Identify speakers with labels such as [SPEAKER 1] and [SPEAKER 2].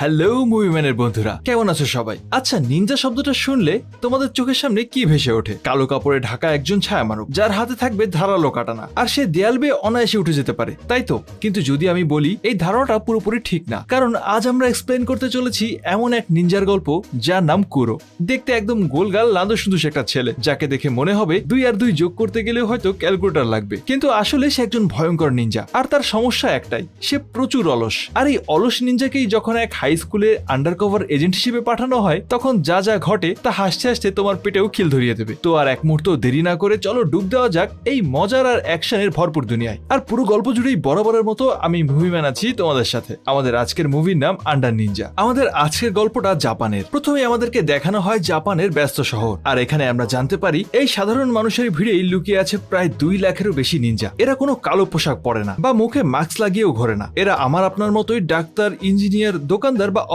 [SPEAKER 1] Hello মুভিম্যানের বন্ধুরা, কেমন আছো সবাই? আচ্ছা, নিনজা শব্দটা শুনলে তোমাদের চোখের সামনে কি ভেসে ওঠে? কালো কাপড়ে ঢাকা একজন ছায়ামানব, যার হাতে থাকবে ধারালো কাটানা, আর সে দেয়াল বেয়ে অনায়াসে উঠে যেতে পারে, তাই তো? কিন্তু যদি আমি বলি এই ধারণাটা পুরোপুরি ঠিক না, কারণ আজ আমরা এক্সপ্লেন করতে চলেছি এমন এক নিনজার গল্প যার নাম কুরো। দেখতে একদম গোলগাল লান্দু সুন্দুস একটা ছেলে, যাকে দেখে মনে হবে 2 আর 2 যোগ করতে গেলেও হয়তো ক্যালকুলেটর লাগবে, কিন্তু আসলে সে একজন ভয়ঙ্কর নিনজা। আর তার সমস্যা একটাই, সে প্রচুর অলস। আর এই অলস নিনজাকেই যখন এক হাই স্কুলে আন্ডারকভার এজেন্ট হিসেবে পাঠানো হয়, তখন যা যা ঘটে তা হাসতে হাসতে তোমার পেটেও খিল ধরিয়ে দেবে। তো আর এক মুহূর্ত দেরি না করে চলো ডুব দেওয়া যাক এই মজার আর অ্যাকশনের ভরপুর দুনিয়ায়। আর পুরো গল্প জুড়েই বরাবরের মতো আমি মুভিম্যান আছি তোমাদের সাথে। আমাদের আজকের মুভির নাম আন্ডার নিনজা। আমাদের আজকের গল্পটা জাপানের। প্রথমে আমাদেরকে দেখানো হয় জাপানের ব্যস্ত শহর, আর এখানে আমরা জানতে পারি এই সাধারণ মানুষের ভিড়েই লুকিয়ে আছে প্রায় 2 লাখেরও বেশি নিনজা। এরা কোনো কালো পোশাক পরে না বা মুখে মাস্ক লাগিয়েও ঘোরে না। এরা আমার আপনার মতোই ডাক্তার, ইঞ্জিনিয়ার, দোকানদার বা